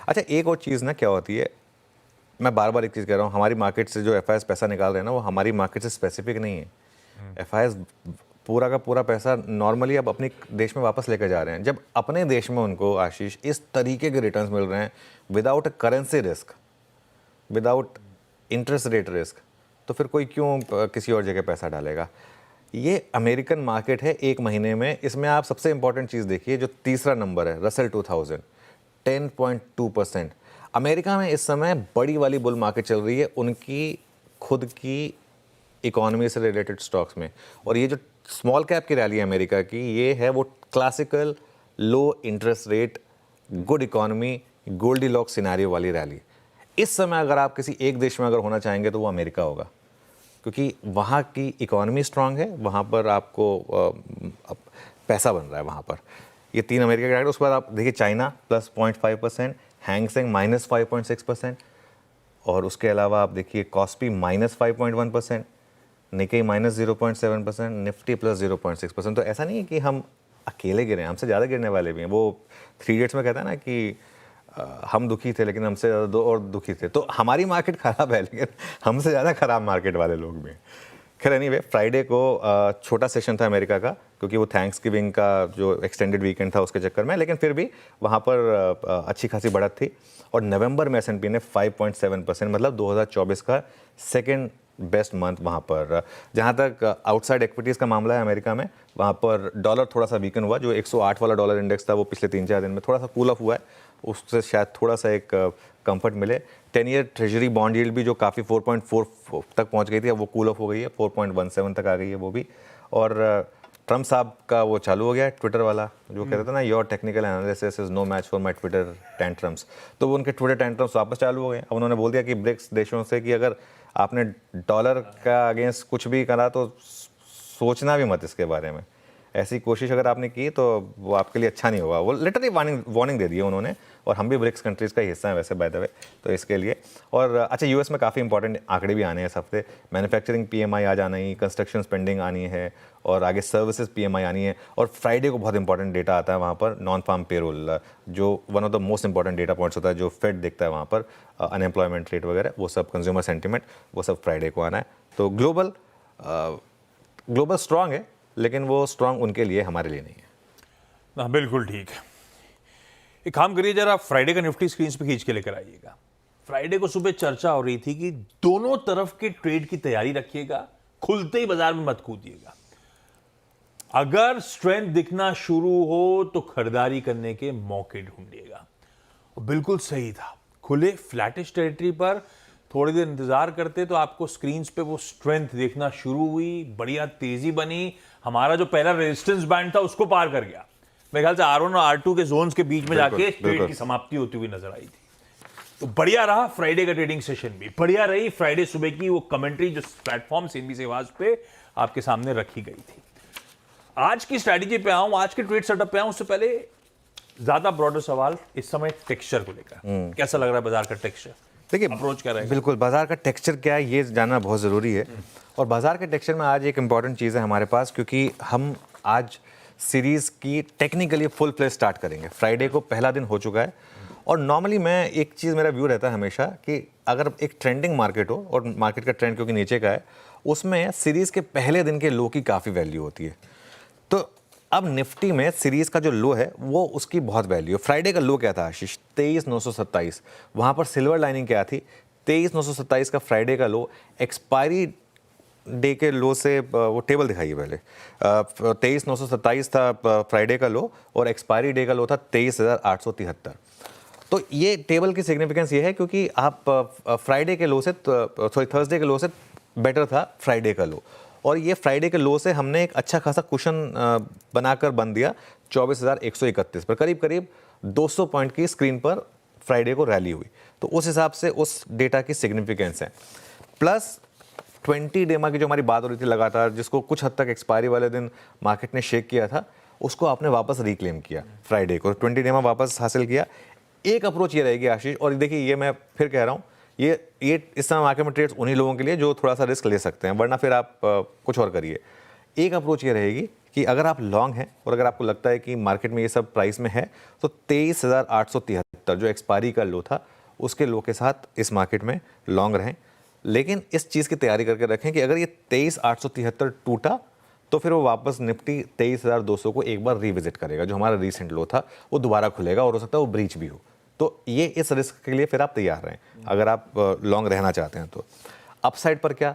अच्छा, एक और चीज़ ना क्या होती है, मैं बार बार एक चीज़ कह रहा हूँ, हमारी मार्केट से जो एफ पैसा निकाल रहे हैं ना, वो हमारी मार्केट से स्पेसिफिक नहीं है। एफ पूरा का पूरा पैसा नॉर्मली अब अपने देश में वापस लेकर जा रहे हैं। जब अपने देश में उनको, आशीष, इस तरीके के रिटर्न्स मिल रहे हैं without a currency risk, without interest rate risk, तो फिर कोई क्यों किसी और जगह पैसा डालेगा। ये अमेरिकन मार्केट है 1 महीने में। इसमें आप सबसे इंपॉर्टेंट चीज़ देखिए, जो तीसरा नंबर है रसेल 2000, 10.2%। अमेरिका में इस समय बड़ी वाली बुल मार्केट चल रही है उनकी खुद की इकोनॉमी से रिलेटेड स्टॉक्स में। और ये जो स्मॉल कैप की रैली है अमेरिका की, ये है वो क्लासिकल लो interest rate, good economy, Goldilocks scenario वाली रैली। इस समय अगर आप किसी एक देश में अगर होना चाहेंगे तो वो अमेरिका होगा, क्योंकि वहाँ की इकोनॉमी स्ट्रांग है, वहाँ पर आपको पैसा बन रहा है वहाँ पर। ये 3 अमेरिका के डायरेक्ट। उसके बाद आप देखिए चाइना +0.5%, हैंगसेंग -5.6%, और उसके अलावा आप देखिए कॉस्पी -5.1%, निकेई -0.7%, निफ्टी +0.6%। तो ऐसा नहीं है कि हम अकेले गिरे हैं, हमसे ज़्यादा गिरने वाले भी हैं। वो 3 इडियट्स में कहता है ना कि हम दुखी थे लेकिन हमसे ज़्यादा 2 और दुखी थे। तो हमारी मार्केट ख़राब है लेकिन हमसे ज़्यादा ख़राब मार्केट वाले लोग भी हैं। खैर एनीवे, फ्राइडे को छोटा सेशन था अमेरिका का, क्योंकि वो थैंक्स गिविंग का जो एक्सटेंडेड वीकेंड था उसके चक्कर में, लेकिन फिर भी वहाँ पर अच्छी खासी बढ़त थी। और नवंबर में S&P ने 5.7%, मतलब 2024 का सेकेंड बेस्ट मंथ वहाँ पर। जहाँ तक आउटसाइड एक्विटीज़ का मामला है अमेरिका में, वहाँ पर डॉलर थोड़ा सा वीकन हुआ। जो 108 वाला डॉलर इंडेक्स था वो पिछले 3-4 दिन में थोड़ा सा कूल ऑफ हुआ है, उससे शायद थोड़ा सा एक कंफर्ट मिले। 10 ईयर ट्रेजरी बॉन्ड यील्ड भी जो काफ़ी 4.4 तक पहुंच गई थी, अब वो कूल ऑफ हो गई है, 4.17 तक आ गई है वो भी। और ट्रम्प साहब का वो चालू हो गया है ट्विटर वाला, जो कहते थे ना, your technical analysis is no match for my Twitter tantrums. तो वो उनके ट्विटर टेंट्रम्स वापस चालू हो गए। अब उन्होंने बोल दिया कि ब्रिक्स देशों से कि अगर आपने डॉलर का अगेंस्ट कुछ भी करा तो सोचना भी मत इसके बारे में। ऐसी कोशिश अगर आपने की तो वो आपके लिए अच्छा नहीं होगा। वो लिटरली वार्निंग दे दी है उन्होंने। और हम भी ब्रिक्स कंट्रीज़ का हिस्सा हैं वैसे, बाय द वे, तो इसके लिए। और अच्छा, यूएस में काफ़ी इंपॉर्टेंट आंकड़े भी आने हैं इस हफ्ते। मैन्युफैक्चरिंग PMI आ जाना ही, कंस्ट्रक्शन स्पेंडिंग आनी है, और आगे सर्विसेज PMI आनी है। और फ्राइडे को बहुत इंपॉर्टेंट डेटा आता है वहाँ पर, नॉन फार्म पेरोल, जो one of the most important data points होता है, जो फेड देखता है वहाँ पर, अनएम्प्लॉयमेंट रेट वगैरह, वो सब, कंज्यूमर सेंटिमेंट, वो सब फ्राइडे को आना है। तो ग्लोबल स्ट्रांग है, लेकिन वो स्ट्रांग उनके लिए, हमारे लिए नहीं है। हाँ, बिल्कुल ठीक है। एक काम करिए, जरा फ्राइडे का निफ्टी स्क्रीन पे खींच के लेकर आइएगा। फ्राइडे को सुबह चर्चा हो रही थी कि दोनों तरफ के ट्रेड की तैयारी रखिएगा, खुलते ही बाजार में मत कूदिएगा। अगर स्ट्रेंथ दिखना शुरू हो तो खरीदारी करने के मौके ढूंढिएगा। और बिल्कुल सही था, खुले फ्लैटिश टेरिटरी पर थोड़ी देर इंतजार करते तो आपको स्क्रीन पे वो स्ट्रेंथ देखना शुरू हुई, बढ़िया तेजी बनी। हमारा जो पहला रेजिस्टेंस बैंड था उसको पार कर गया। मेरे ख्याल से R1 और R2 के जोन्स के बीच में जाके ट्रेड की समाप्ति होती हुई नजर आई थी। तो बढ़िया रहा फ्राइडे का ट्रेडिंग सेशन भी, बढ़िया रही फ्राइडे सुबह की वो कमेंट्री जो प्लेटफॉर्म CNBC आवाज पे आपके सामने रखी गई थी। आज की स्ट्रैटेजी पे आऊं, आज के ट्रेड सेटअप पे आऊं, उससे पहले ज्यादा ब्रॉडर सवाल इस समय टेक्सचर को लेकर। कैसा लग रहा है बाजार का टेक्सचर? देखिए, अप्रोच कर रहे हैं बिल्कुल, बाजार का टेक्सचर क्या है ये जानना बहुत ज़रूरी है। और बाजार के टेक्सचर में आज एक इंपॉर्टेंट चीज़ है हमारे पास, क्योंकि हम आज सीरीज़ की टेक्निकली फुल प्ले स्टार्ट करेंगे। फ्राइडे को पहला दिन हो चुका है। और नॉर्मली मैं, एक चीज़ मेरा व्यू रहता है हमेशा कि अगर एक ट्रेंडिंग मार्केट हो, और मार्केट का ट्रेंड क्योंकि नीचे का है, उसमें सीरीज़ के पहले दिन के लो की काफ़ी वैल्यू होती है। तो अब निफ्टी में सीरीज़ का जो लो है वो उसकी बहुत वैल्यू है। फ्राइडे का लो क्या था आशीष? 23,927। वहाँ पर सिल्वर लाइनिंग क्या थी? 23,927 का फ्राइडे का लो एक्सपायरी डे के लो से, वो टेबल दिखाइए पहले। 23,927 था फ्राइडे का लो, और एक्सपायरी डे का लो था 23,873। तो ये टेबल की सिग्निफिकेंस ये है क्योंकि आप फ्राइडे के लो से, सॉरी थर्सडे के लो से बेटर था फ्राइडे का लो। और ये फ्राइडे के लो से हमने एक अच्छा खासा कुशन बनाकर बन दिया 24,131 पर। करीब करीब 200 पॉइंट की स्क्रीन पर फ्राइडे को रैली हुई। तो उस हिसाब से उस डेटा की सिग्निफिकेंस है। प्लस 20 डेमा की जो हमारी बात हो रही थी लगातार, जिसको कुछ हद तक एक्सपायरी वाले दिन मार्केट ने शेक किया था, उसको आपने वापस रिक्लेम किया फ्राइडे को। 20 डेमा वापस हासिल किया। एक अप्रोच ये रहेगी आशीष, और देखिए ये मैं फिर कह रहा हूँ, ये इस समय मार्केट में ट्रेड्स उन्हीं लोगों के लिए जो थोड़ा सा रिस्क ले सकते हैं, वरना फिर आप कुछ और करिए। एक अप्रोच ये रहेगी कि अगर आप लॉन्ग हैं और अगर आपको लगता है कि मार्केट में ये सब प्राइस में है, तो 23,873 जो एक्सपायरी का लो था उसके लो के साथ इस मार्केट में लॉन्ग रहें। लेकिन इस चीज़ की तैयारी करके रखें कि अगर ये 23,873 टूटा तो फिर वो वापस निफ्टी 23,200 को एक बार रिविजिट करेगा, जो हमारा रीसेंट लो था वो दोबारा खुलेगा और हो सकता है वो ब्रीच भी हो। तो ये इस रिस्क के लिए फिर आप तैयार रहें अगर आप लॉन्ग रहना चाहते हैं। तो अपसाइड पर क्या,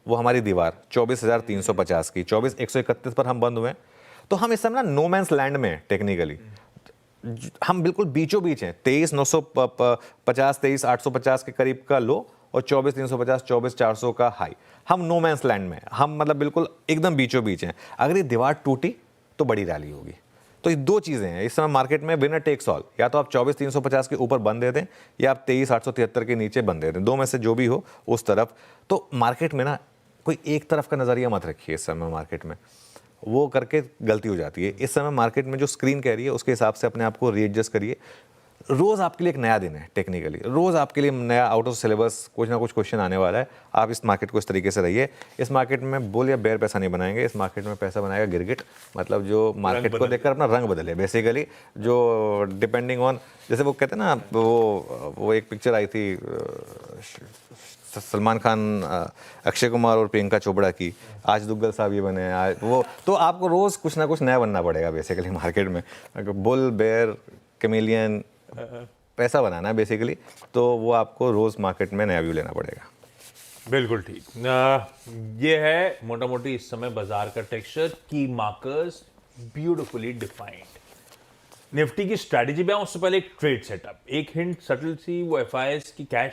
वो हमारी दीवार 24,350 की 24,131 पर हम बंद हुए हैं। तो हम इस समय ना नो मैंस लैंड में हैं टेक्निकली, हम बिल्कुल बीचों बीच हैं। 23,950 23,850 के करीब का लो और 24,350 24,400 का हाई, हम नो मैंस लैंड में हैं। हम मतलब बिल्कुल एकदम बीचों बीच हैं। अगर ये दीवार टूटी तो बड़ी रैली होगी। तो ये दो चीज़ें हैं इस समय मार्केट में, विनर टेक्स ऑल। या तो आप 24,350 के ऊपर बंद दे दें या आप 23,873 के नीचे बंद दे दें, दो में से जो भी हो उस तरफ। तो मार्केट में ना कोई एक तरफ का नज़रिया मत रखिए इस समय मार्केट में, वो करके गलती हो जाती है। इस समय मार्केट में जो स्क्रीन कह रही है उसके हिसाब से अपने आप को रीएडजस्ट करिए। रोज़ आपके लिए एक नया दिन है टेक्निकली, रोज़ आपके लिए नया आउट ऑफ सिलेबस कुछ ना कुछ क्वेश्चन आने वाला है। आप इस मार्केट को इस तरीके से रहिए। इस मार्केट में बुल या बेयर पैसा नहीं बनाएंगे, इस मार्केट में पैसा बनाएगा गिरगिट, मतलब जो मार्केट को देखकर अपना रंग बदले बेसिकली, जो डिपेंडिंग ऑन, जैसे वो कहते हैं ना, वो एक पिक्चर आई थी सलमान खान, अक्षय कुमार और प्रियंका चोपड़ा की, आज दुग्गल साहब ये बने आज वो। तो आपको रोज़ कुछ ना कुछ नया बनना पड़ेगा बेसिकली मार्केट में, बुल बेयर कैमेलियन पैसा बनाना है बेसिकली। तो वो आपको रोज़ मार्केट में नया व्यू लेना पड़ेगा। बिल्कुल ठीक। ये है मोटा मोटी इस समय बाजार का टेक्सचर, की मार्कर्स ब्यूटिफुली डिफाइंड। निफ्टी की स्ट्रैटेजी पे आऊं उससे पहले एक ट्रेड सेटअप, एक हिंट सटल सी, वो एफआईएस की कैश